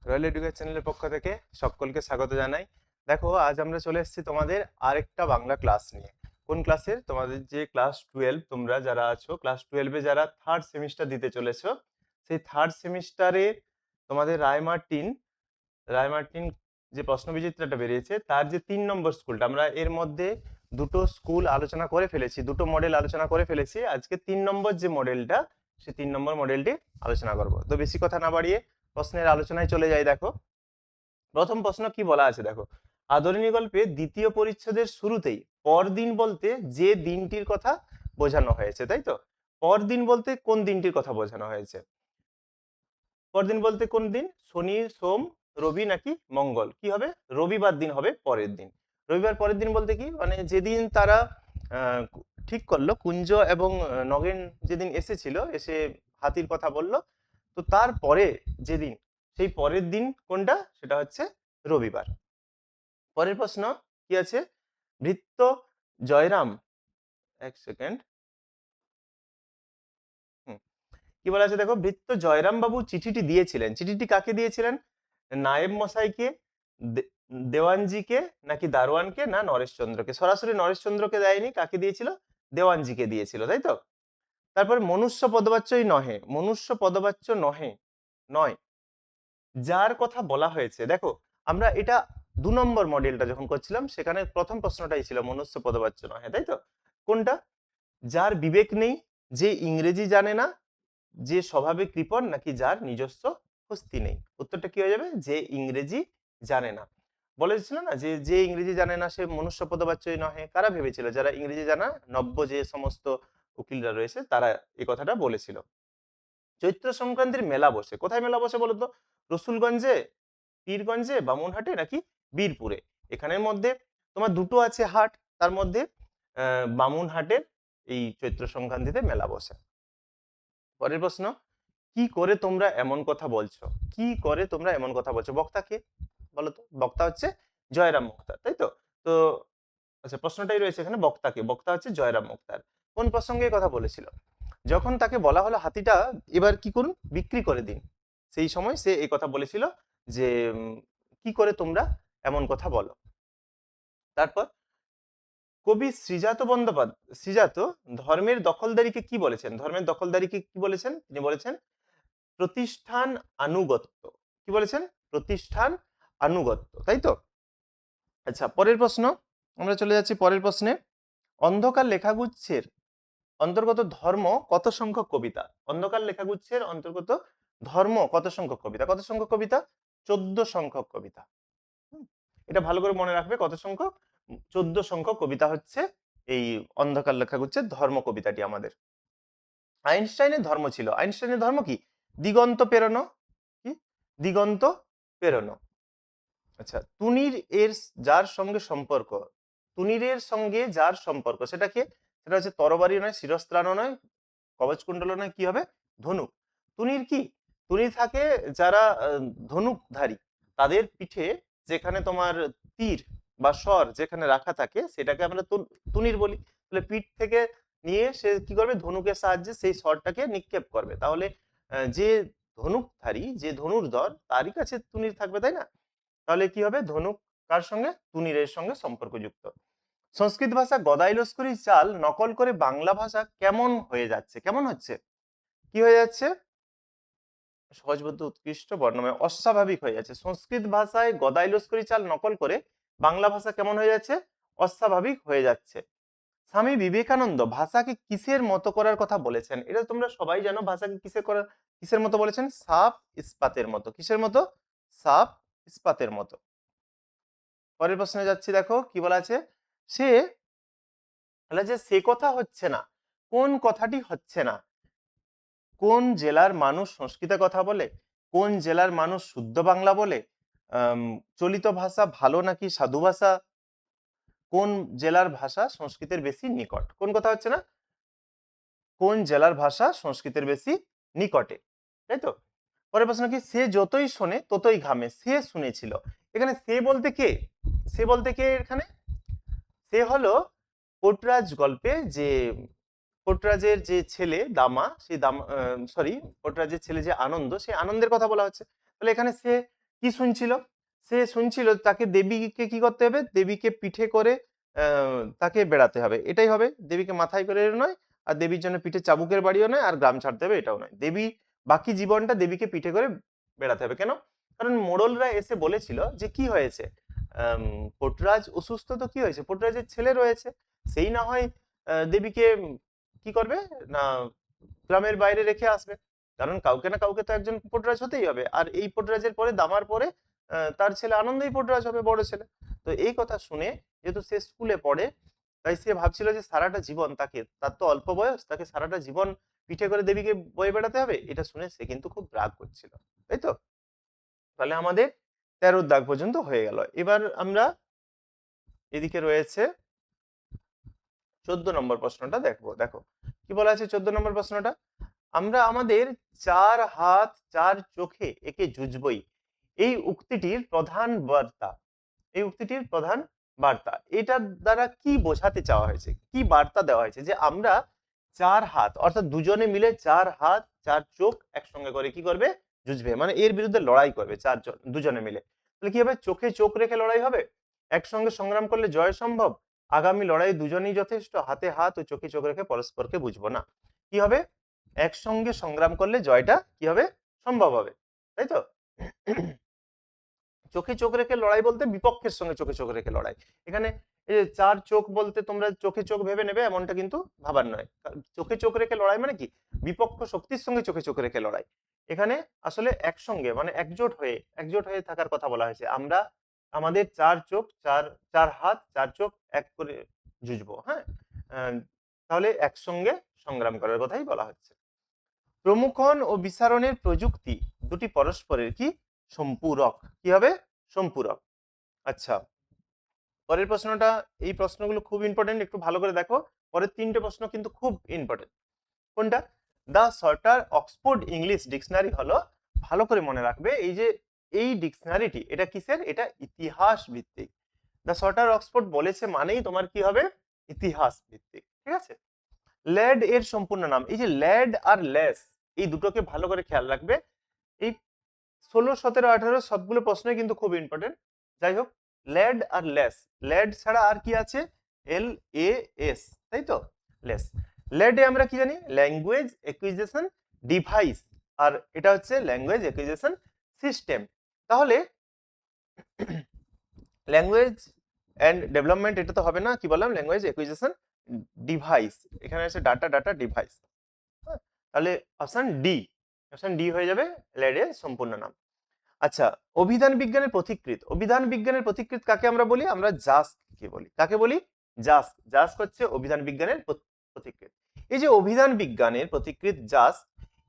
Royal education চ্যানেলের পক্ষ থেকে সকলকে স্বাগত জানাই। দেখো, আজ আমরা চলে এসেছি তোমাদের আরেকটা বাংলা ক্লাস নিয়ে। কোন ক্লাসের? তোমাদের যে ক্লাস 12, তোমরা যারা আছো ক্লাস 12-এ, যারা থার্ড সেমিস্টার দিতে চলেছো, সেই থার্ড সেমিস্টারে তোমাদের রায়মার্টিন যে প্রশ্নবিচিত্রাটা বেরিয়েছে, তার যে 3 নম্বর স্কুলটা, আমরা এর মধ্যে দুটো স্কুল আলোচনা করে ফেলেছি, দুটো মডেল আলোচনা করে ফেলেছি। আজকে 3 নম্বর যে মডেলটা, সেই 3 নম্বর মডেলটি আলোচনা করব। তো বেশি কথা না বাড়িয়ে প্রশ্নের আলোচনায় চলে যাই। দেখো, প্রথম প্রশ্ন কি বলা আছে দেখো। আদরিণী গল্পে দ্বিতীয় পরিচ্ছেদের শুরুতেই পরদিন বলতে যে দিনটির কথা বোঝানো হয়েছে, তাই তো? পরদিন বলতে কোন দিনটির কথা বোঝানো হয়েছে? পরদিন বলতে কোন দিন? শনি, সোম, রবি নাকি মঙ্গল? কি হবে? রবিবার দিন হবে পরের দিন। রবিবার পরের দিন বলতে কি, মানে যেদিন তারা ঠিক করলো, কুঞ্জ এবং নগেন যেদিন এসেছিল, এসে হাতির কথা বলল, তো তারপরে যেদিন, সেই পরের দিন কোনটা? সেটা হচ্ছে রবিবার। পরের প্রশ্ন কি আছে? ভৃত্য জয়রাম, এক সেকেন্ড, কি বলা আছে দেখো। ভৃত্য জয়রাম বাবু চিঠিটি দিয়েছিলেন, চিঠিটি কাকে দিয়েছিলেন? নায়েব মশাইকে, দেওয়ানজিকে, নাকি দারোয়ানকে, না নরেশচন্দ্রকে? সরাসরি নরেশচন্দ্রকে দেয়নি, কাকে দিয়েছিল? দেওয়ানজিকে দিয়েছিল, তাই তো? তারপর মনুষ্য পদবাচ্যই নহে, মনুষ্য পদবাচ্য নহে নয়, যার কথা বলা হয়েছে। দেখো, আমরা এটা 2 নম্বর মডেলটা যখন করছিলাম, সেখানে প্রথম প্রশ্নটাই ছিল মনুষ্য পদবাচ্য নহে, তাই তো? কোনটা? যার বিবেক নেই, যে ইংরেজি জানে না, যে স্বভাবে কৃপণ, নাকি যার নিজস্ব হস্তি নেই? উত্তরটা কি হয়ে যাবে? যে ইংরেজি জানে না। বলেছিল না যে যে ইংরেজি জানে না সে মনুষ্য পদবাচ্যই নহে। কারা ভেবেছিল? যারা ইংরেজি জানা, নব্য যে সমস্ত উকিলরা রয়েছে, তারা এই কথাটা বলেছিল। চৈত্র সংক্রান্তির মেলা বসে কোথায়? মেলা বসে বলতো? রসুলগঞ্জে, পীরগঞ্জে, বামুনহাটে, নাকি বীরপুরে? এখানের মধ্যে তোমার দুটো আছে হাট, তার মধ্যে বামুনহাটের এই চৈত্র সংক্রান্তিতে মেলা বসে। পরের প্রশ্ন, কি করে তোমরা এমন কথা বলছো? কি করে তোমরা এমন কথা বলছো? বক্তা কে বলতো? বক্তা হচ্ছে জয়রাম মুক্তার, তাই তো? তো আচ্ছা, প্রশ্নটাই রয়েছে এখানে, বক্তা কে? বক্তা হচ্ছে জয়রাম মুক্তার। কোন প্রসঙ্গে কথা বলেছিল? যখন তাকে বলা হলো হাতিটা এবার কি করুন, বিক্রি করে দিন, সেই সময় সে এই কথা বলেছিল যে কি করে তোমরা এমন কথা বলো। তারপর কবি শ্রীজাত ধর্মের দখলদারিকে কি বলেছেন? ধর্মের দখলদারিকে কি বলেছেন? তিনি বলেছেন প্রতিষ্ঠান আনুগত্য। কি বলেছেন? প্রতিষ্ঠান আনুগত্য, তাই তো? আচ্ছা, পরের প্রশ্ন, আমরা চলে যাচ্ছি পরের প্রশ্নে। অন্ধকার লেখাগুচ্ছের অন্তর্গত ধর্ম কত সংখ্যক কবিতা? অন্ধকার লেখাগুচ্ছের অন্তর্গত ধর্ম কত সংখ্যক কবিতা? কত সংখ্যক কবিতা? 14 সংখ্যক কবিতা। হুম, এটা ভালো করে মনে রাখবে, কত সংখ্যক? 14 সংখ্যক কবিতা হচ্ছে এই অন্ধকার লেখাগুচ্ছের ধর্ম কবিতাটি আমাদের। আইনস্টাইনের ধর্ম ছিল, আইনস্টাইনের ধর্ম কি? দিগন্ত পেরোনো। কি? দিগন্ত পেরোনো। আচ্ছা, তুনির এর যার সঙ্গে সম্পর্ক, তুনিরের সঙ্গে যার সম্পর্ক, সেটা কে? সেটা হচ্ছে তরবারি নয়, শিরস্ত্রাণ নয়, কবচকুণ্ডল নয়, কি হবে? ধনুক। তুনির কি? তুনির থাকে যারা ধনুকধারী, তাদের পিঠে যেখানে তোমার তীর বা স্বর যেখানে রাখা থাকে, সেটাকে আমরা তুনির বলি। তাহলে পিঠ থেকে নিয়ে সে কি করবে? ধনুকের সাহায্যে সেই স্বরটাকে নিক্ষেপ করবে। তাহলে যে ধনুকধারী, যে ধনুর্ধর, তারই কাছে তুনির থাকবে, তাই না? তাহলে কি হবে? ধনুক কার সঙ্গে? তুনিরের সঙ্গে সম্পর্কযুক্ত। সংস্কৃত ভাষা গদাই লস্করি চাল নকল করে বাংলা ভাষা কেমন হয়ে যাচ্ছে? কেমন হচ্ছে? কি হয়ে যাচ্ছে? সহজবোধ্য, উৎকৃষ্ট, বর্ণময়, অস্বাভাবিক হয়ে যাচ্ছে। সংস্কৃত ভাষায় গদাই লস্করি চাল নকল করে বাংলা ভাষা কেমন হয়ে যাচ্ছে? অস্বাভাবিক হয়ে যাচ্ছে। স্বামী বিবেকানন্দ ভাষাকে কিসের মতো করার কথা বলেছেন? এটা তোমরা সবাই জানো। ভাষাকে কিসের মতো বলেছেন? সাপ ইস্পাতের মতো। কিসের মতো? সাপ ইস্পাতের মতো। পরের প্রশ্নে যাচ্ছি, দেখো কি বলা আছে। সে বলে যে সে কথা হচ্ছে না। কোন কথাটি হচ্ছে না? কোন জেলার মানুষ সংস্কৃতে কথা বলে? কোন জেলার মানুষ শুদ্ধ বাংলা বলে? চলিত ভাষা ভালো নাকি সাধু ভাষা? কোন জেলার ভাষা সংস্কৃতের বেশি নিকট? কোন কথা হচ্ছে না? কোন জেলার ভাষা সংস্কৃতের বেশি নিকটে, তাই তো? পরের প্রশ্ন কি? সে যতই শোনে ততই ঘামে, সে শুনেছিল। এখানে সে বলতে কে? সে বলতে কে এখানে? সে হলো কোটরাজ গল্পে যে কোটরাজের যে ছেলে দামা, সেই দামা, সরি, কোটরাজের ছেলে যে আনন্দ, সেই আনন্দের কথা বলা হচ্ছে। তাহলে এখানে সে কি শুনছিল? সে শুনছিল তাকে দেবীকে কি করতে হবে, দেবীকে পিঠে করে তাকে বেড়াতে হবে, এটাই হবে। দেবীকে মাথায় করে নয়, আর দেবীর জন্য পিঠে চাবুকের বাড়িও নয়, আর গ্রাম ছাড়তে হবে এটাও নয়। দেবী বাকি জীবনটা দেবীকে পিঠে করে বেড়াতে হবে। কেন? কারণ মোড়লরা এসে বলেছিল যে কি হয়েছে, পোটরাজ অসুস্থ, তো কি হয়েছে, পোটরাজের ছেলে রয়েছে, সেই না হয় দেবীকে কি করবে না, গ্রামের বাইরে রেখে আসবে। কারণ কাউকে না কাউকে তো একজন পোটরাজ হতেই হবে, আর এই পোটরাজের পরে দামার পরে তার ছেলে আনন্দেই পোটরাজ হবে, বড় ছেলে। তো এই কথা শুনে যেহেতু সে স্কুলে পড়ে, তাই সে ভাবছিল যে সারাটা জীবন তাকে, তার তো অল্প বয়স, তাকে সারাটা জীবন পিঠে করে দেবীকে বয়ে বেড়াতে হবে, এটা শুনে সে কিন্তু খুব রাগ করছিল, তাই তো। তাহলে আমাদের 13 দাগ পর্যন্ত হয়ে গেল। এবার আমরা এদিকে রয়েছে 14 নম্বর প্রশ্নটা দেখবো। দেখো কি বলা আছে 14 নম্বর প্রশ্নটা, আমরা আমাদের 4 হাত 4 চোখে একে জুজবই, এই উক্তিটির প্রধান বার্তা, এই উক্তিটির প্রধান বার্তা, এটার দ্বারা কি বোঝাতে চাওয়া হয়েছে, কি বার্তা দেওয়া হয়েছে, যে আমরা 4 হাত অর্থাৎ দুজনে মিলে 4 হাত 4 চোখ একসঙ্গে করে কি করবে, জুজবে, মানে এর বিরুদ্ধে লড়াই করবে চারজন দুজনে মিলে। তাহলে কি হবে, চোখে চোখ রেখে লড়াই হবে, একসঙ্গে সংগ্রাম করলে জয় সম্ভব, আগামী লড়াই দুজনেই যথেষ্ট, হাতে হাত ও চোখে চোখ রেখে পরস্পরকে বুঝবো না। কি হবে, একসঙ্গে সংগ্রাম করলে জয়টা কি হবে, সম্ভব হবে, তাই তো। চোখে চোখ রেখে লড়াই বলতে বিপক্ষের সঙ্গে চোখে চোখ রেখে লড়াই। এখানে এই যে 4 চোখ বলতে তোমরা চোখে চোখ ভেবে নেবে এমনটা কিন্তু ভাবার নয়। চোখে চোখ রেখে লড়াই মানে কি, বিপক্ষ শক্তির সঙ্গে চোখে চোখ রেখে লড়াই। এখানে আসলে একসঙ্গে মানে একজোট হয়ে থাকার কথা বলা হয়েছে। আমরা আমাদের 4 চোখ 4 হাত 4 চোখ এক করে যুঝবো, হ্যাঁ। তাহলে একসঙ্গে সংগ্রাম করার কথাই বলা হচ্ছে। প্রমুখন ও বিসারণের প্রযুক্তি দুটি পরস্পরের কি, সম্পূরক। কি হবে, সম্পূরক। আচ্ছা, পরের প্রশ্নটা, এই প্রশ্নগুলো খুব ইম্পর্টেন্ট, একটু ভালো করে দেখো। পরের 3টে প্রশ্ন কিন্তু খুব ইম্পর্টেন্ট। কোনটা, দা শর্টার অক্সফোর্ড ইংলিশ ডিকশনারি হলো, ভালো করে মনে রাখবে, এই যে এই ডিকশনারিটি এটা কিসের, এটা ইতিহাস ভিত্তিক। দা শর্টার অক্সফোর্ড বলেছে মানেই তোমার কি হবে, ইতিহাস ভিত্তিক, ঠিক আছে। ল্যাড এর সম্পূর্ণ নাম, এই যে ল্যাড আর লেস এই দুটোকে ভালো করে খেয়াল রাখবে। এই 16, 17, 18 সবগুলো প্রশ্নই কিন্তু খুব ইম্পর্টেন্ট। যাই হোক, ল্যাড আর লেস, ল্যাড ছাড়া আর কি আছে, LAS, তাই তো, লেস। ল্যাডে আমরা কি জানি, ল্যাঙ্গুয়েজ অ্যাকুইজিশন ডিভাইস, আর এটা হচ্ছে ল্যাঙ্গুয়েজ অ্যাকুইজিশন সিস্টেম। তাহলে ল্যাঙ্গুয়েজ এন্ড ডেভেলপমেন্ট এটা তো হবে না, কি বললাম, ল্যাঙ্গুয়েজ অ্যাকুইজিশন ডিভাইস, এখানে আছে ডাটা ডিভাইস। তাহলে অপশন ডি হয়ে যাবে ল্যাডের সম্পূর্ণ নাম। আচ্ছা, অভিধান বিজ্ঞানের পথিকৃৎ, অভিধান বিজ্ঞানের পথিকৃৎ কাকে আমরা বলি, আমরা জাস্ক কে বলি। কাকে বলি, জাস্ক হচ্ছে অভিধান বিজ্ঞানের পথিকৃৎ। এই যে অভিধান বিজ্ঞানের পথিকৃৎ জাস্ক,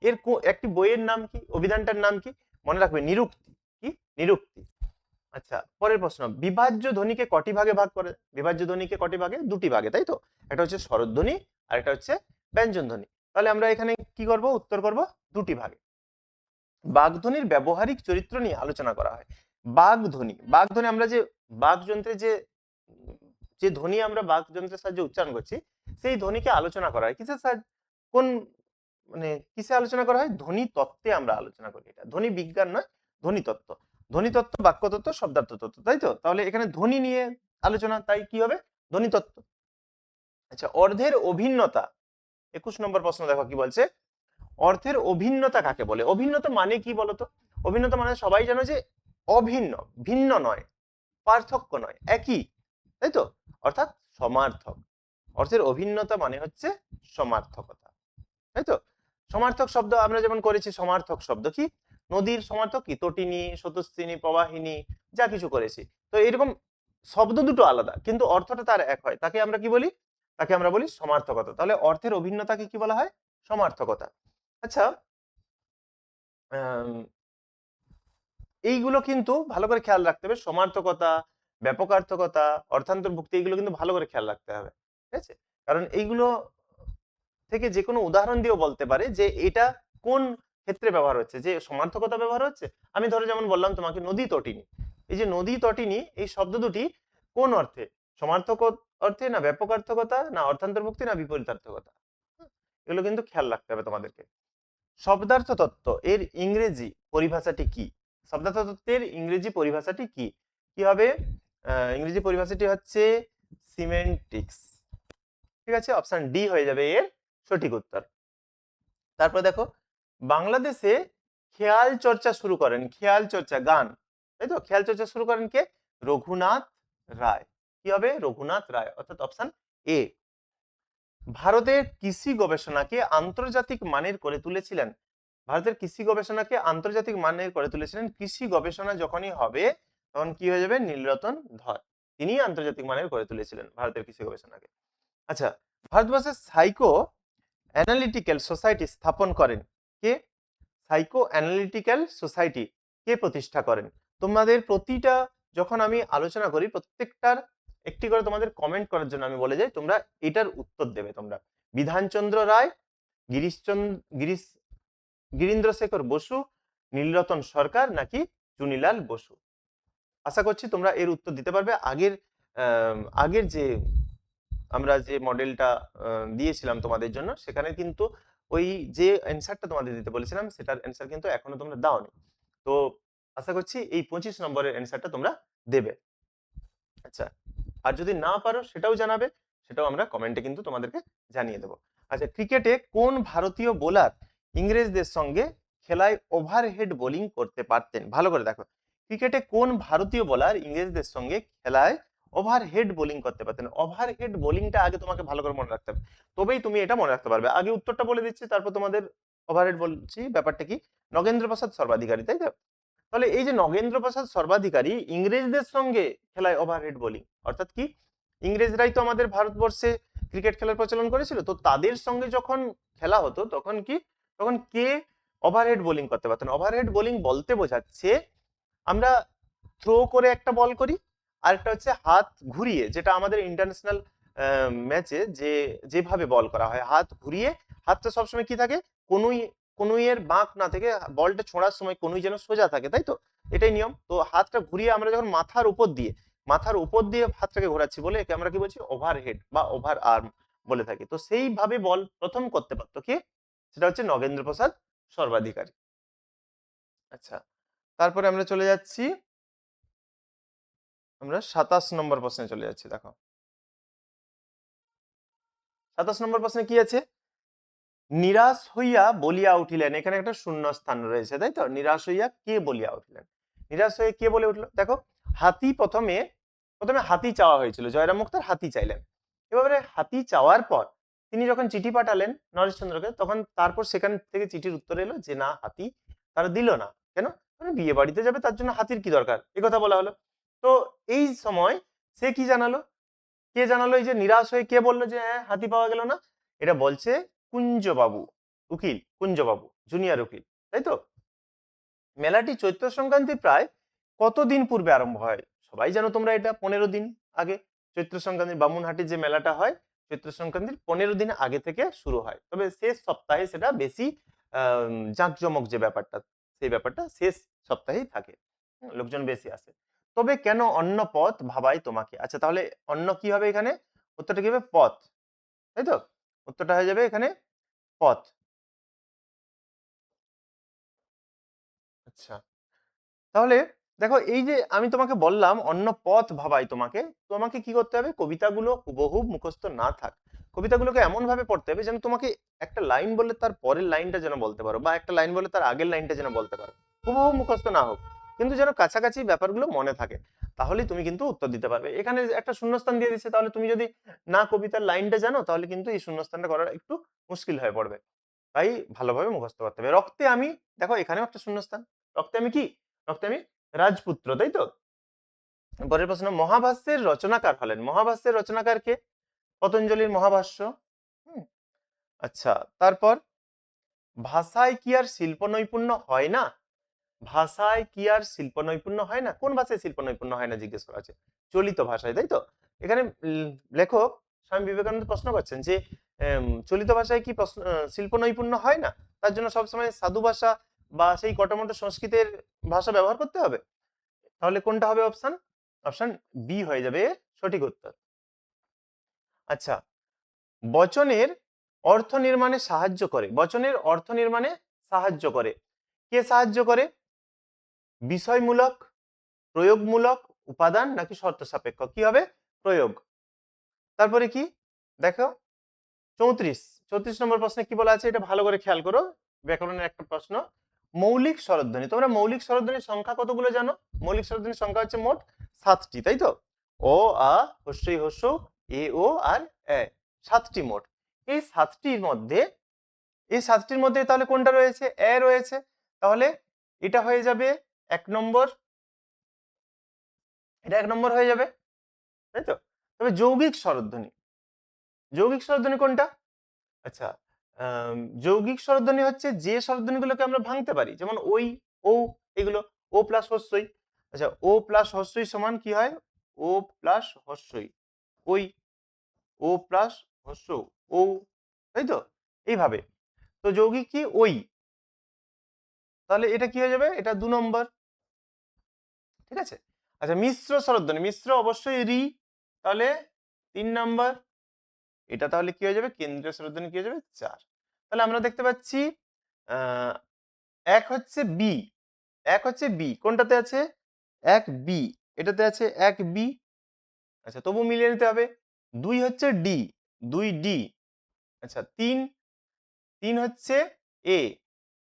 এর একটি বইয়ের নাম কি, অভিধানটার নাম কি, মনে রাখবে, নিরুক্তি। কি, নিরুক্তি। আচ্ছা, পরের প্রশ্ন, বিভাজ্য ধ্বনিকে কটি ভাগে ভাগ করে, বিভাজ্য ধ্বনিকে কটি ভাগে, দুটি ভাগে, তাই তো। একটা হচ্ছে স্বরধ্বনি আর একটা হচ্ছে ব্যঞ্জন ধ্বনি। তাহলে আমরা এখানে কি করব, উত্তর করব দুটি ভাগে। বাগধ্বনির ব্যবহারিক চরিত্র নিয়ে আলোচনা করা হয়। বাগধ্বনি আমরা যে বাগযন্ত্রে যে ধ্বনি আমরা বাগযন্ত্রের সাহায্যে উচ্চারণ করছি, সেই ধ্বনিকে আলোচনা করা হয় কিসের সাহায্যে, কোন মানে কিসে আলোচনা করা হয়, ধ্বনি তত্ত্বে আমরা আলোচনা করি। এটা ধ্বনি বিজ্ঞান নয়, ধ্বনি তত্ত্ব। ধ্বনি তত্ত্ব, বাক্য তত্ত্ব, শব্দার্থ তত্ত্ব, তাই তো। তাহলে এখানে ধ্বনি নিয়ে আলোচনা, তাই কি হবে, ধ্বনি তত্ত্ব। আচ্ছা, অর্ধের অভিন্নতা, 21 নম্বর প্রশ্ন দেখো কি বলছে, অর্থের অভিন্নতা কাকে বলে, অভিন্নতা মানে কি বলতো, অভিন্নতা মানে সবাই জানো যে অভিন্ন, ভিন্ন নয়, পার্থক্য নয়, একই, তাই তো, অর্থাৎ সমার্থক। অর্থের অভিন্নতা মানে হচ্ছে সমার্থকতা, তাই তো। সমার্থক শব্দ আমরা যেমন করেছি, সমার্থক শব্দ কি, নদীর সমার্থক কি, তটিনী, স্রোতস্বিনী, প্রবাহিনী, যা কিছু করেছি। তো এরকম শব্দ দুটো আলাদা কিন্তু অর্থটা তার এক হয়, তাকে আমরা কি বলি, তাকে আমরা বলি সমার্থকতা। তাহলে অর্থের অভিন্নতাকে কি বলা হয়, সমার্থকতা। আচ্ছা, এইগুলো কিন্তু ভালো করে খেয়াল রাখতে হবে, সমার্থকতা, ব্যাপকার্থকতা, অর্থান্তর্ভুক্তি, এইগুলো কিন্তু ভালো করে খেয়াল রাখতে হবে, ঠিক আছে। কারণ এইগুলো থেকে যে কোনো উদাহরণ দিয়েও বলতে পারে যে এটা কোন ক্ষেত্রে ব্যবহার হচ্ছে, যে সমার্থকতা ব্যবহার হচ্ছে। আমি ধরো যেমন বললাম তোমাকে নদী তটিনী, এই যে নদী তটিনী এই শব্দ দুটি কোন অর্থে, সমার্থক অর্থে, না ব্যাপকার্থকতা, না অর্থান্তর্ভুক্তি, না বিপরীতার্থকতা, এগুলো কিন্তু খেয়াল রাখতে হবে তোমাদেরকে। শব্দার্থ তত্ত্ব এর ইংরেজি পরিভাষাটি কি, শব্দার্থ তত্ত্বের ইংরেজি পরিভাষাটি কি? কি হবে? ইংরেজি পরিভাষাটি হচ্ছে সিমেন্টিক্স। ঠিক আছে, অপশন ডি হয়ে যাবে এর সঠিক উত্তর। তারপর দেখো, বাংলাদেশে খেয়াল চর্চা শুরু করেন, খেয়াল চর্চা গান, তাই তো, খেয়াল চর্চা শুরু করেন কে? রঘুনাথ রায়। কি হবে? রঘুনাথ রায়, অর্থাৎ অপশন এ। ভারতের কৃষি গবেষণাকে আন্তর্জাতিক মানের করে তুলেছিলেন, ভারতের কৃষি গবেষণাকে আন্তর্জাতিক মানের করে তুলেছিলেন, কৃষি গবেষণা যখনই হবে তখন কি হয়ে যাবে? নীলরতন ধর, তিনি আন্তর্জাতিক মানের করে তুলেছিলেন ভারতের কৃষি গবেষণাকে। আচ্ছা, ভারতবর্ষের সাইকো অ্যানালিটিক্যাল সোসাইটি স্থাপন করেন কে? সাইকো অ্যানালিটিক্যাল সোসাইটি কে প্রতিষ্ঠা করেন? তোমাদের প্রতিটা যখন আমি আলোচনা করি প্রত্যেকটার একটি করে তোমাদের কমেন্ট করার জন্য আমি বলে যাই, তোমরা এটার উত্তর দেবে। তোমরা বিধানচন্দ্র রায়, গিরিশ গিরীন্দ্রশেখর বসু, নীলরতন সরকার নাকি চুনিলাল বসু? আশা করছি তোমরা এর উত্তর দিতে পারবে। আগের যে আমরা যে মডেলটা দিয়েছিলাম তোমাদের জন্য, সেখানে কিন্তু ওই যে অ্যান্সারটা তোমাদের দিতে বলেছিলাম সেটার অ্যান্সার কিন্তু এখনো তোমরা দাওনি। তো আশা করছি এই 25 নম্বরের অ্যান্সারটা তোমরা দেবে। আচ্ছা, আর যদি না পারো সেটাও জানাবে, সেটাও আমরা কমেন্টে কিন্তু তোমাদেরকে জানিয়ে দেবো। আচ্ছা, ক্রিকেটে কোন ভারতীয় বোলার ইংরেজদের সঙ্গে খেলায় ওভারহেড বোলিং করতে পারতেন? ভালো করে দেখো, ক্রিকেটে কোন ভারতীয় বোলার ইংরেজদের সঙ্গে খেলায় ওভারহেড বোলিং করতে পারতেন? ওভারহেড বোলিংটা আগে তোমাকে ভালো করে মনে রাখতে হবে, তবেই তুমি এটা মনে রাখতে পারবে। আগে উত্তরটা বলে দিচ্ছি, তারপর তোমাদের ওভারহেড বলছি। ব্যাপারটা কি? নগেন্দ্র প্রসাদ সর্বাধিকারী, তাই তো? তাহলে এই যে নগেন্দ্র প্রসাদ সর্বাধিকারী ইংরেজদের সঙ্গে খেলায় ওভারহেড বোলিং, অর্থাৎ কি, ইংরেজরাই তো আমাদের ভারতবর্ষে ক্রিকেট খেলার প্রচলন করেছিল, তো তাদের সঙ্গে যখন খেলা হতো তখন কি, তখন কে ওভারহেড বোলিং করতে পারতেন? ওভারহেড বোলিং বলতে বোঝাচ্ছে আমরা থ্রো করে একটা বল করি, আর একটা হচ্ছে হাত ঘুরিয়ে, যেটা আমাদের ইন্টারন্যাশনাল ম্যাচে যেভাবে বল করা হয়, হাত ঘুরিয়ে, হাতটা সবসময় কি থাকে, কনুই, কনুইয়ের বাঁক না থেকে বলটা ছোঁড়ার সময় কনুই যেন সোজা থাকে, তাই তো? এটাই নিয়ম। তো হাতটা ঘুরিয়ে আমরা যখন মাথার উপর দিয়ে হাতটাকে ঘোরাচ্ছি বলে একে আমরা কি বলছি? ওভারহেড বা ওভার আর্ম বলে থাকি। তো সেইভাবে বল প্রথম করতে পারতো কে? সেটা হচ্ছে নগেন্দ্র প্রসাদ সর্বাধিকারী। আচ্ছা, তারপরে আমরা চলে যাচ্ছি, আমরা 27 নম্বর প্রশ্নে চলে যাচ্ছি। দেখো 27 নম্বর প্রশ্নে কি আছে? নিরাশ হইয়া বলিয়া উঠিলেন, এখানে একটা শূন্য স্থান রয়েছে, তাই তো? নিরাশ হইয়া কে বলিয়া উঠিলেন? নিরাশ হয়ে কে বলে উঠলো? দেখো, হাতি প্রথমে প্রথমে হাতি চাওয়া হয়েছিল, জয়রাম মুক্তার হাতি চাইলেন। এবারে হাতি চাওয়ার পর তিনি যখন চিঠি পাঠালেন নরেশচন্দ্রকে, তখন তারপর সেখান থেকে চিঠির উত্তর এলো যে না, হাতি তারা দিল না। কেন? কারণ বিয়ে বাড়িতে যাবে, তার জন্য হাতির কি দরকার, এ কথা বলা হলো। তো এই সময় সে কি জানালো? কে জানালো? এই যে নিরাশ হয়ে কে বললো যে হ্যাঁ হাতি পাওয়া গেল না? এটা বলছে কুঞ্জবাবু, উকিল কুঞ্জবাবু, জুনিয়র উকিল, তাই তো? মেলাটি চৈত্র সংক্রান্তি প্রায় কতদিন পূর্বে আরম্ভ হয়? সবাই জানো তোমরা এটা, 15 দিন আগে। চৈত্র সংক্রান্তির বামুনহাটির যে মেলাটা হয়, চৈত্র সংক্রান্তির 15 দিন আগে থেকে শুরু হয়, তবে শেষ সপ্তাহে সেটা বেশি জাঁকজমক যে ব্যাপারটা, সেই ব্যাপারটা শেষ সপ্তাহেই থাকে, লোকজন বেশি আসে। তবে কেন অন্য পথ ভাবাই তোমাকে? আচ্ছা, তাহলে অন্য কি হবে এখানে? উত্তরটা কি হবে? পথ, তাই তো? উত্তরটা হয়ে যাবে এখানে পথ। আচ্ছা, তাহলে দেখো, এই যে আমি তোমাকে বললাম অন্য পথ ভাবাই তোমাকে, তোমাকে কি করতে হবে? কবিতাগুলো হুবহু মুখস্থ না থাক, কবিতাগুলোকে এমন ভাবে পড়তে হবে যেন তোমাকে একটা লাইন বললে তার পরের লাইনটা যেন বলতে পারো, বা একটা লাইন বললে তার আগের লাইনটা যেন বলতে পারো। হুবহু মুখস্থ না হোক, কিন্তু যেন কাছাকাছি ব্যাপারগুলো মনে থাকে, তাহলেই তুমি কিন্তু উত্তর দিতে পারবে। এখানে একটা শূন্যস্থান দিয়ে দিচ্ছে, তাহলে তুমি যদি না কবিতার লাইনটা জানো তাহলে কিন্তু এই শূন্যস্থানটা করা একটু মুশকিল হয়ে পড়বে। তাই ভালোভাবে মুখস্থ করতে হবে। রক্তে আমি, দেখো এখানেও একটা শূন্যস্থান। রক্তে আমি কি? রক্তে আমি রাজপুত্র, তাই তো? পরের প্রশ্ন, মহাভাষ্যের রচনাকার হলেন, মহাভাষ্যের রচনাকার কে? পতঞ্জলির মহাভাষ্য। হুম, আচ্ছা, তারপর ভাষায় কি আর শিল্প নৈপুণ্য হয় না? ভাষায় কি আর শিল্প নৈপুণ্য হয় না? কোন ভাষায় শিল্প নৈপুণ্য হয় না জিজ্ঞেস করা আছে? চলিত ভাষায়, তাই তো? এখানে লেখক স্বামী বিবেকানন্দ প্রশ্ন করছেন যে চলিত ভাষায় কি শিল্প নৈপুণ্য হয় না? তার জন্য সবসময় সাধু ভাষা বা সেই কটমট সংস্কৃতের ভাষা ব্যবহার করতে হবে? তাহলে কোনটা হবে অপশন? অপশন বি হয়ে যাবে সঠিক উত্তর। আচ্ছা, বচনের অর্থ নির্মাণে সাহায্য করে, বচনের অর্থ নির্মাণে সাহায্য করে কে? সাহায্য করে বিষয়মূলক, প্রয়োগমূলক, উপাদান নাকি শর্ত সাপেক্ষ? কি হবে? প্রয়োগ। তারপরে কি দেখো 34 নম্বর প্রশ্নে কি বলা আছে এটা ভালো করে খেয়াল করো, ব্যাকরণের একটা প্রশ্ন। মৌলিক স্বরধ্বনি, তোমরা মৌলিক স্বরধ্বনির সংখ্যা কতগুলো জানো? মৌলিক স্বরধ্বনির সংখ্যা হচ্ছে মোট 7টি, তাই তো? অ, আ, হস্যই হস্য, এ ও আর এ, 7টি মোট। এই 7টির মধ্যে তাহলে কোনটা রয়েছে? এ রয়েছে। তাহলে এটা হয়ে যাবে 1 নম্বর, এটা 1 নম্বর হয়ে যাবে, তাই তো? তবে যৌগিক স্বরধ্বনি, যৌগিক স্বরধ্বনি কোনটা? আচ্ছা, যৌগিক স্বরধ্বনি হচ্ছে যে স্বরধ্বনিগুলোকে আমরা ভাঙতে পারি, যেমন ওই, ও, এগুলো ও প্লাস হস্যই। আচ্ছা, ও প্লাস হস্যই সমান কি হয়? ও প্লাস হস্যই, ওই, ও প্লাস হস্য, ও, তাই তো? এইভাবে। তো যৌগিক কি? ওই। তাহলে এটা কি হয়ে যাবে? এটা 2 নম্বর, ঠিক আছে? আচ্ছা, মিশ্র স্বরধ্বনি, মিশ্র অবশ্যই রি, তাহলে 3 নম্বর। এটা তাহলে কি হয়ে যাবে? কেন্দ্রীয় স্বরধ্বনি কি হয়ে যাবে? 4। তাহলে আমরা দেখতে পাচ্ছি আহ এক হচ্ছে বি, এক হচ্ছে বি, কোনটাতে আছে? এক বি, এটাতে আছে এক বি। আচ্ছা, তবু মিলিয়ে নিতে হবে। 2 হচ্ছে ডি, 2 ডি। আচ্ছা, 3 হচ্ছে এ,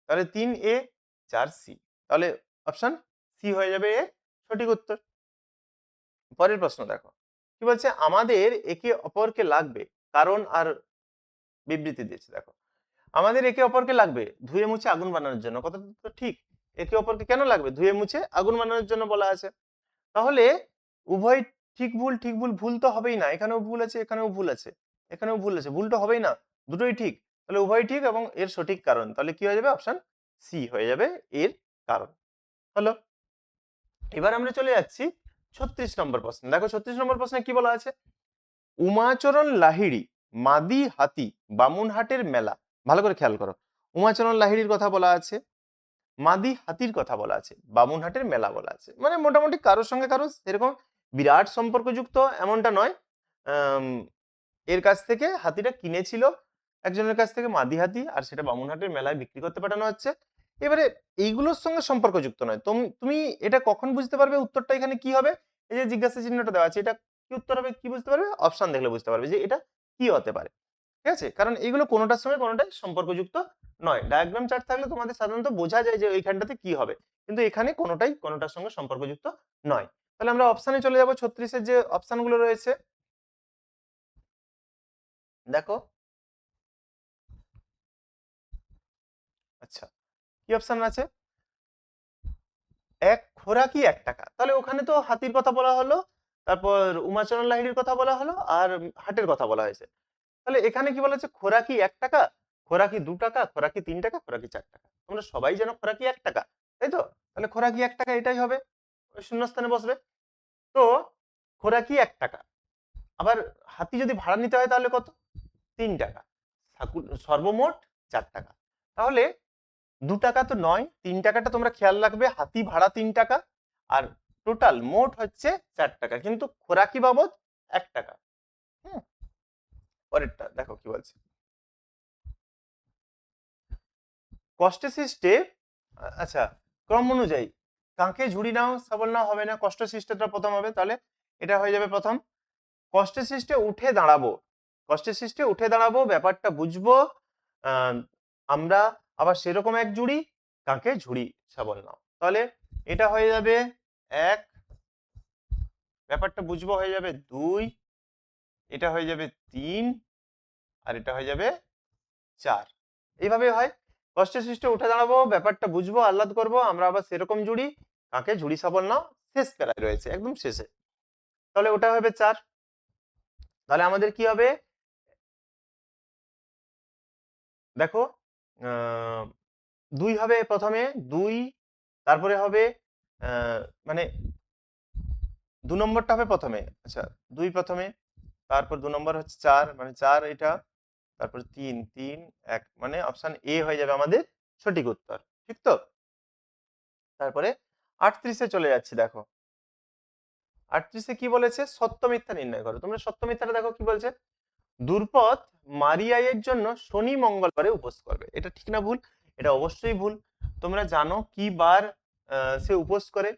তাহলে 3 এ, 4 সি। তাহলে অপশন সি হয়ে যাবে এর সঠিক উত্তর। পরের প্রশ্ন দেখো কি বলছে, আমাদের একে অপরকে লাগবে, কারণ আর বিবৃতি দিয়েছে দেখো। আমাদের একে অপরকে লাগবে ধুয়ে মুছে আগুন বানানোর জন্য, কথাটা তো ঠিক। একে অপরকে কেন লাগবে? ধুয়ে মুছে আগুন বানানোর জন্য বলা আছে। তাহলে উভয় ঠিক ভুল, ঠিক ভুল, ভুল তো হবেই না, এখানেও ভুল আছে, এখানেও ভুল আছে, এখানেও ভুল আছে, ভুল তো হবেই না, দুটোই ঠিক। তাহলে উভয় ঠিক এবং এর সঠিক কারণ, তাহলে কি হয়ে যাবে? অপশন সি হয়ে যাবে এর কারণ। হলো, এবার আমরা চলে যাচ্ছি 36 নম্বর প্রশ্ন। দেখো 36 নম্বর প্রশ্নে কি বলা আছে, উমাচরণ লাহিড়ী, মাদি হাতি, বামুনহাটের মেলা। ভালো করে খেয়াল করো, উমাচরণ লাহিড়ীর কথা বলা আছে, মাদি হাতির কথা বলা আছে, বামুনহাটের মেলা বলা আছে। মানে মোটামুটি কারোর সঙ্গে কারো সেরকম বিরাট সম্পর্কযুক্ত এমনটা নয়। আম, এর কাছ থেকে হাতিটা কিনেছিল একজনের কাছ থেকে, মাদি হাতি, আর সেটা বামুনহাটের মেলায় বিক্রি করতে পাঠানো হচ্ছে। এবারে এইগুলোর সঙ্গে সম্পর্কযুক্ত নয়। তুমি এটা কখন বুঝতে পারবে উত্তরটা এখানে কি হবে? এই যে জিজ্ঞাসা চিহ্নটা দেওয়া আছে, এটা কি উত্তর হবে? কি বুঝতে পারবে? অপশন দেখলে বুঝতে পারবে যে এটা কি হতে পারে, ঠিক আছে? কারণ এগুলো কোনোটার সঙ্গে কোনোটাই সম্পর্কযুক্ত নয়। ডায়াগ্রাম চার্ট থাকলে তোমাদের সাধারণত বোঝা যায় যে ওইখানটাতে কি হবে, কিন্তু এখানে কোনোটাই কোনোটার সঙ্গে সম্পর্কযুক্ত নয়। তাহলে আমরা অপশানে চলে যাব, 36-এর যে অপশানগুলো রয়েছে দেখো। আচ্ছা, কি অপশান আছে? এক খোরাকি 1 টাকা, তাহলে ওখানে তো হাতির কথা বলা হলো, তারপর উমাচরণ লাহিড়ীর কথা বলা হলো, আর হাটের কথা বলা হয়েছে। তাহলে এখানে কি বলা হচ্ছে? খোরাকি 1 টাকা, খোরাকি 2 টাকা, খোরাকি 3 টাকা, খোরাকি 4 টাকা। তোমরা সবাই জানো খোরাকি 1 টাকা, তাই তো? তাহলে খোরাকি 1 টাকা এটাই হবে, ওই শূন্যস্থানে বসবে। তো খোরাকি 1 টাকা, আবার হাতি যদি ভাড়া নিতে হয় তাহলে কত? 3 টাকা, সর্বমোট 4 টাকা। তাহলে 2 টাকা তো নয়, 3 টাকাটা তোমরা খেয়াল রাখবে, হাতি ভাড়া 3 টাকা, আর টোটাল মোট হচ্ছে 4 টাকা, কিন্তু খোরাকি বাবদ 1 টাকা। হুম, পরেরটা দেখো কি বলছে, কষ্টে সৃষ্টে, আচ্ছা, ক্রম অনুযায়ী কাকে ঝুড়ি নাও সবল নাও হবে না, কষ্ট সৃষ্টিটা প্রথম হবে, তাহলে এটা হয়ে যাবে প্রথম। কষ্টে সৃষ্টে উঠে দাঁড়াবো, কষ্টে সৃষ্টে উঠে দাঁড়াবো, ব্যাপারটা বুঝবো আমরা, আবার সেরকম এক জুড়ি, কাকে ঝুড়ি সবল নাও। তাহলে এটা হয়ে যাবে 1, ব্যাপারটা বুঝবো হয়ে যাবে 2, এটা হয়ে যাবে 3, আর এটা হয়ে যাবে 4। এইভাবে হয়, কষ্টে সৃষ্টে উঠে দাঁড়াবো, ব্যাপারটা বুঝবো, আহ্লাদ করবো আমরা, আবার সেরকম জুড়ি, কাকে ঝুড়ি সবল নাও শেষ প্যারায় রয়েছে, একদম শেষে। তাহলে ওটা হবে 4। তাহলে আমাদের কি হবে দেখো, 2 হবে প্রথমে, 2, তারপরে হবে মানে 2 নম্বরটা হবে প্রথমে। আচ্ছা, 2 প্রথমে, তারপর 2 নম্বর হচ্ছে 4, মানে 4 এটা, তারপর 3, 3, 1, মানে অপশন এ হয়ে যাবে আমাদের সঠিক উত্তর, ঠিক তো? তারপরে 38-এ চলে যাচ্ছি দেখো। 38-এ কি বলেছে? সত্য মিথ্যা নির্ণয় করো। তোমরা সত্য মিথ্যাটা দেখো কি বলছে, দুর্পদ মারিয়াইয়ের জন্য শনি মঙ্গলবারে উপোস করবে। এটা ঠিক না ভুল? এটা অবশ্যই ভুল। তোমরা জানো কি বার সে উপোস করে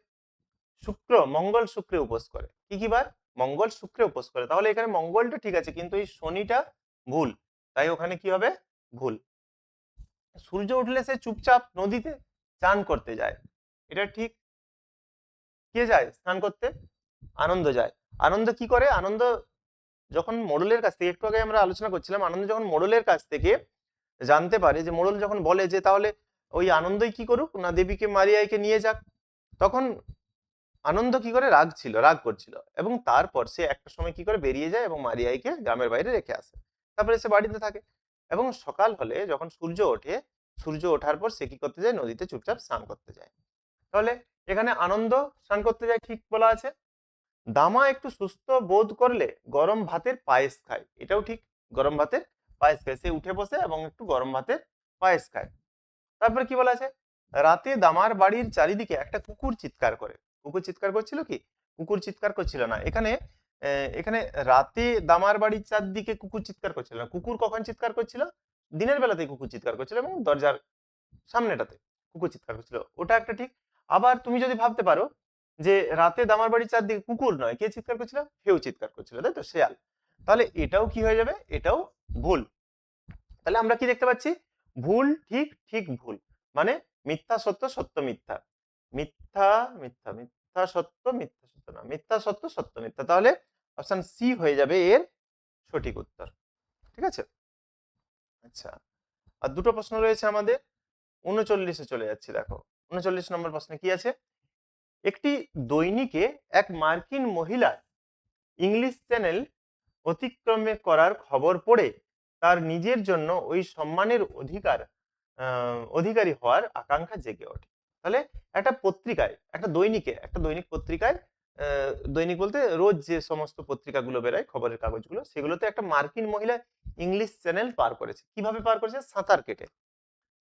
মঙ্গল শুক্রে উপোস করে। কি কি বার? মঙ্গল শুক্রে উপোস করে। তাহলে এখানে মঙ্গলটা ঠিক আছে কিন্তু এই শনিটা ভুল, তাই ওখানে কি হবে? ভুল। সূর্য উঠলে সে চুপচাপ নদীতে চান করতে যায়, এটা ঠিক। কে যায় স্নান করতে? আনন্দ যায়। আনন্দ কি করে? আনন্দ যখন মোড়লের কাছ থেকে, একটু আগে আমরা আলোচনা করছিলাম, আনন্দ যখন মোড়লের কাছ থেকে জানতে পারে, যে মোড়ল যখন বলে যে তাহলে ওই আনন্দই কি করুক না, দেবীকে মারিয়াইকে নিয়ে যাক, তখন আনন্দ কি করে? রাগ করছিল, এবং তারপর সে একটা সময় কি করে বেরিয়ে যায় এবং মারিয়াইকে গ্রামের বাইরে রেখে আসে। তারপরে সে বাড়িতে থাকে, এবং সকাল হলে যখন সূর্য ওঠে, সূর্য ওঠার পর সে কি করতে যায়? নদীতে চুপচাপ স্নান করতে যায়। তাহলে এখানে আনন্দ স্নান করতে যায়, ঠিক বলা আছে। দামা একটু সুস্থ বোধ করলে গরম ভাতের পায়েস খায়, এটাও ঠিক। গরম ভাতের পায়েস খায়, সে উঠে বসে এবং একটু গরম ভাতের পায়েস খায়। তারপরে কি বলা আছে? রাতে দামার বাড়ির চারিদিকে একটা কুকুর চিৎকার করে। কুকুর চিৎকার করছিল কি? কুকুর চিৎকার করছিল না এখানে। এখানে রাতে দামার বাড়ির চারদিকে কুকুর চিৎকার করছিল না। কুকুর কখন চিৎকার করছিল? দিনের বেলাতেই কুকুর চিৎকার করছিল, এবং দরজার সামনেটাতে কুকুর চিৎকার করছিল, ওটা একটা ঠিক। আবার তুমি যদি ভাবতে পারো যে রাতে দামার বাড়ির চারদিকে কুকুর নয়, কে চিৎকার করছিল? কেউ চিৎকার করছিল, তাই তো, শেয়াল। তাহলে এটাও কি হয়ে যাবে? এটাও ভুল। তাহলে আমরা কি দেখতে পাচ্ছি? ভুল ঠিক, ঠিক ভুল, মানে মিথ্যা সত্য, সত্য মিথ্যা, মিথ্যা মিথ্যা, মিথ্যা সত্য, মিথ্যা সত্য না, মিথ্যা সত্য, সত্য মিথ্যা। তাহলে অপশন সি হয়ে যাবে এর সঠিক উত্তর। ঠিক আছে। আচ্ছা, আর দুটো প্রশ্ন রয়েছে আমাদের। 39-এ চলে যাচ্ছি, দেখো 39 নম্বর প্রশ্নে কি আছে? একটি দৈনিকে এক মার্কিন মহিলার ইংলিশ চ্যানেল অতিক্রমে করার খবর পড়ে তার নিজের জন্য ওই সম্মানের অধিকারী হওয়ার আকাঙ্ক্ষা জেগে ওঠে। তাহলে একটা পত্রিকায়, একটা দৈনিক পত্রিকায়, দৈনিক বলতে রোজ যে সমস্ত পত্রিকাগুলো বেরোয়, খবরের কাগজগুলো, সেগুলোতে একটা মার্কিন মহিলা ইংলিশ চ্যানেল পার করেছে। কিভাবে পার করেছে? সাঁতার কেটে।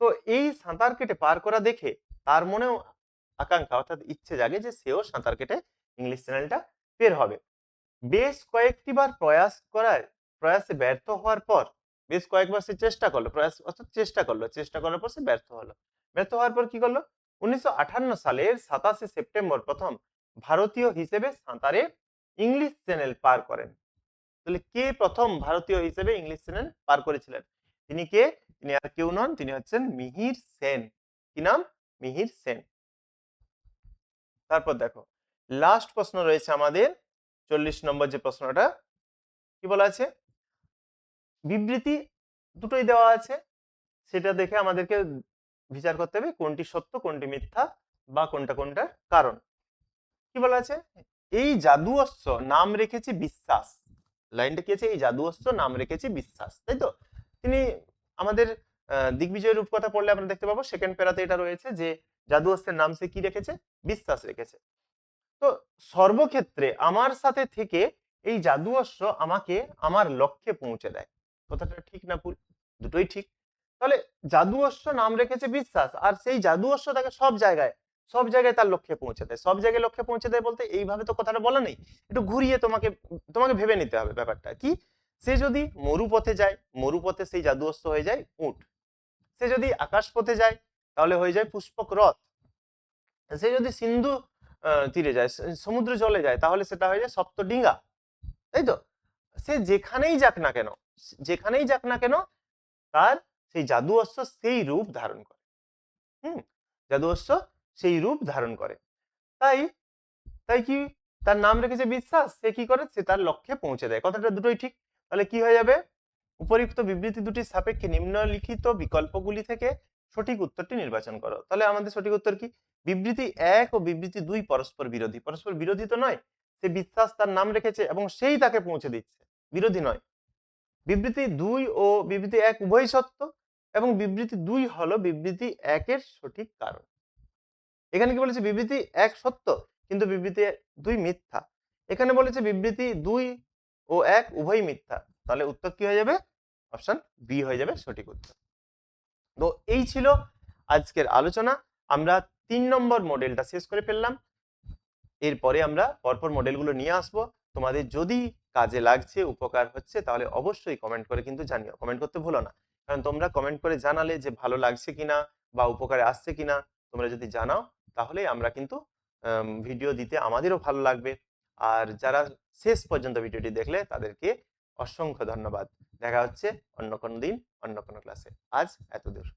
তো এই সাঁতার কেটে পার করা দেখে তার মনেও আকাঙ্ক্ষা, অর্থাৎ ইচ্ছে জাগে যে সেও সাঁতার কেটে ইংলিশ চ্যানেলটা বের হবে। বেশ কয়েকটি বার প্রয়াসে ব্যর্থ হওয়ার পর, বেশ কয়েকবার সে চেষ্টা করলো, প্রয়াস অর্থাৎ চেষ্টা করার পর সে ব্যর্থ হলো। ব্যর্থ হওয়ার পর কি করলো? 1958 সালের 27শে সেপ্টেম্বর প্রথম ভারতীয় হিসেবে সাঁতারে ইংলিশ চ্যানেল পার করেন। তাহলে কে প্রথম ভারতীয় হিসেবে ইংলিশ চ্যানেল পার করেছিলেন? তিনি কে? তিনি আর কেউ নন, তিনি হচ্ছেন মিহির সেন। কি নাম? মিহির সেন। তারপর দেখো, লাস্ট প্রশ্ন রয়েছে আমাদের 40 নম্বর যে প্রশ্নটা, কি বলা আছে? বিবৃতি দুটোই দেওয়া আছে, সেটা দেখে আমাদেরকে বিচার করতে হবে কোনটি সত্য, কোনটি মিথ্যা, বা কোনটা কোনটার কারণ। কি বলা আছে? এই জাদু অস্ত্র নাম রেখেছি বিশ্বাস। লাইনটা কি আছে? এই জাদু অস্ত্র নাম রেখেছি বিশ্বাস, তাই তো। তিনি আমাদের দিগ্বিজয় রূপকথা পড়লে আমরা দেখতে পাবো সেকেন্ড প্যারাতে এটা রয়েছে যে জাদু অস্ত্রের নাম সে কি রেখেছে? বিশ্বাস রেখেছে। তো সর্বক্ষেত্রে আমার সাথে থেকে এই জাদু অস্ত্র আমাকে আমার লক্ষ্যে পৌঁছে দেয়। কথাটা ঠিক না ভুল? দুটোই ঠিক। তাহলে জাদু অস্ত্র নাম রেখেছে বিশ্বাস, আর সেই জাদু অস্ত্র তাকে সব জায়গায় তার লক্ষ্যে পৌঁছে দেয়। সব জায়গায় লক্ষ্যে পৌঁছে দেয় বলতে এইভাবে তো কথাটা বলা নেই, একটু ঘুরিয়ে তোমাকে তোমাকে ভেবে নিতে হবে ব্যাপারটা কি। সে যদি মরুপথে যায়, মরুপথে সেই জাদু অস্ত্র হয়ে যায় উট। সে যদি আকাশ পথে যায় তাহলে হয়ে যায় পুষ্পক রথ। সে যদি সিন্ধু তীরে যায়, সমুদ্র জলে যায়, তাহলে সেটা হয়ে যায় সপ্তডিঙ্গা, তাই তো। সে যেখানেই যাক না কেন, যেখানেই যাক না কেন, তার সেই জাদু অস্ত্র সেই রূপ ধারণ করে। জাদু অস্ত্র সেই রূপ ধারণ করে। তাই তাই কি তার নাম রেখেছে বিশ্বাস। সে কি করে? সে তার লক্ষ্যে পৌঁছে দেয়। কথাটা দুটোই ঠিক। তাহলে কি হয়ে যাবে? উপরিউক্ত বিবৃতি দুটির সাপেক্ষে নিম্নলিখিত বিকল্পগুলি থেকে সঠিক উত্তরটি নির্বাচন করো। তাহলে আমাদের সঠিক উত্তর কি? বিবৃতি 1 ও বিবৃতি 2 পরস্পর বিরোধী। পরস্পর বিরোধী তো নয়, সে বিশ্বাস তার নাম রেখেছে এবং সেই তাকে পৌঁছে দিচ্ছে, বিরোধী নয়। বিবৃতি 2 ও বিবৃতি 1 উভয়ই সত্য, এবং বিবৃতি 2 হলো বিবৃতি 1 এর সঠিক কারণ। এখানে কি বলেছে? বিবৃতি 1 সত্য কিন্তু বিবৃতি 2 মিথ্যা। এখানে বলেছে বিবৃতি 2 ও 1 উভয়ই মিথ্যা। তাহলে উত্তর কি হয়ে যাবে? অপশন বি হয়ে যাবে সঠিক উত্তর। তো এই ছিল আজকের আলোচনা। আমরা 3 নম্বর মডেলটা শেষ করে ফেললাম। এরপরে আমরা পরপর মডেলগুলো নিয়ে আসবো। তোমাদের যদি কাজে লাগছে, উপকার হচ্ছে, তাহলে অবশ্যই কমেন্ট করে কিন্তু জানিও। কমেন্ট করতে ভুলো না, কারণ তোমরা কমেন্ট করে জানালে যে ভালো লাগছে কিনা বা উপকারে আসছে কিনা, তোমরা যদি জানাও তাহলেই আমরা কিন্তু ভিডিও দিতে আমাদেরও ভালো লাগবে। আর যারা শেষ পর্যন্ত ভিডিওটি দেখলে তাদেরকে অসংখ্য ধন্যবাদ। দেখা হচ্ছে অন্য কোনো দিন অন্য কোনো ক্লাসে। আজ এতদূর।